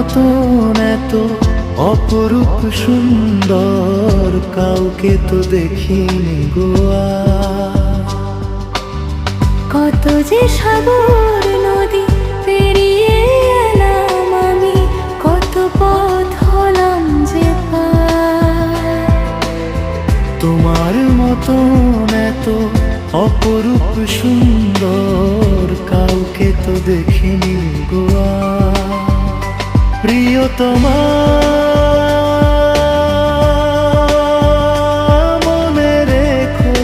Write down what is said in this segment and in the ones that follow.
মতন এত অপরূপ সুন্দর কাউকে তো দেখিনি গোয়া। কত যে সাগর নদী পেরিয়ে এলাম আমি, কত পথ হলাম যে পার। তোমার মতন এত অপরূপ সুন্দর কাউকে তো দেখিনি গোয়া। প্রিয়তমা মনে রেখো,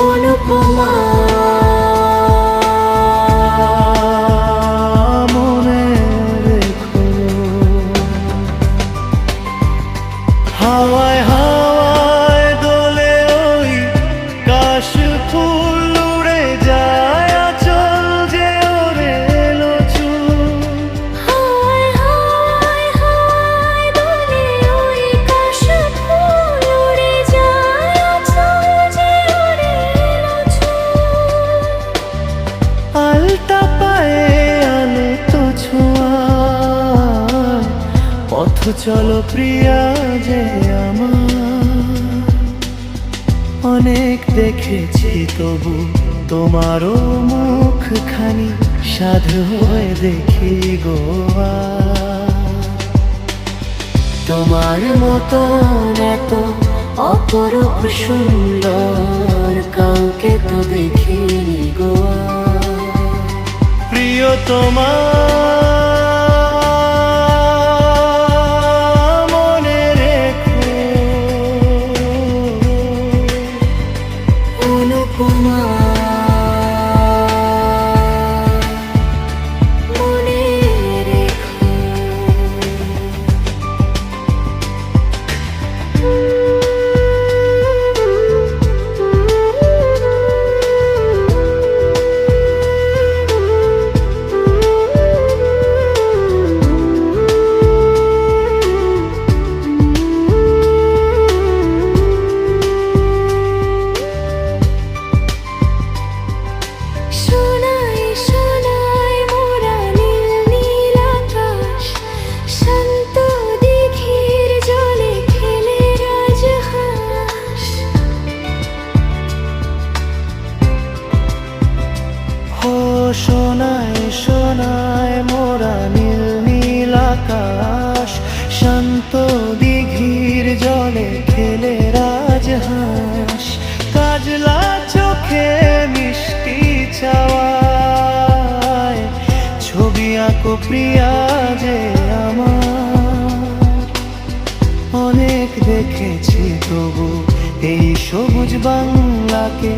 অনুপমা মনে রেখো। হাওয়ায় হাওয়ায় দোলে ওই কাশ ফুল উড়ে যায়, আঁচল যে ওরে এলো চুল। হায় হায় হায় দোলে ওই কাশ ফুল উড়ে যায়, আঁচল যে ওরে এলো চুল। আলতা পায়ে আলো তো ছোঁয়া, পথ চলো প্রিয়া যে আমার। অনেক দেখেছি তবু তোমারও মুখখানি সাধু হয়ে দেখি গোয়া। তোমার মতন এত অপরূপ সুন্দর কাউকে তো দেখিনি গোয়া। প্রিয়তমা মনে রেখো, অনুপমা মনে রেখো। সোনায় সোনায় মোরা নীল নীল আকাশ, শান্ত দিঘির জলে খেলে রাজহাঁস। হো সোনায় সোনায় মোরা নীল নীল আকাশ, শান্ত দিঘির জলে খেলে রাজহাঁস। কাজলা চোখে মিষ্টি চাওয়ায় ছবি আঁকো প্রিয়া যে আমার। অনেক দেখেছি তবু এই সবুজ বাংলাকে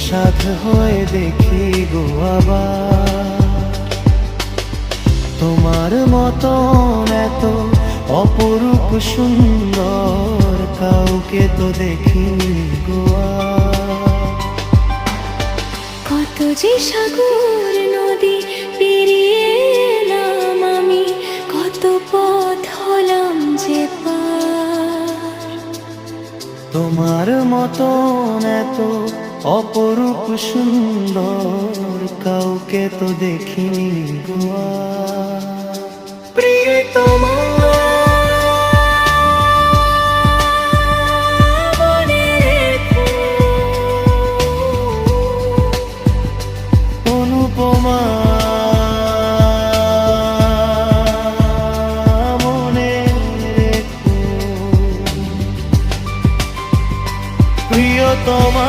সাধ হয়ে দেখি গো আবার। তোমার মতন এত অপরূপ সুন্দর কাউকে তো দেখিনি গোয়া। কত যে সাগর নদী পেরিয়ে এলাম আমি, কত পথ হলাম যে পার। তোমার মতন এত অপরূপ সুন্দর কাউকে তো দেখিনি গোয়া। প্রিয়তমা মনে রেখো, অনুপমা মনে রেখো। প্রিয়তমা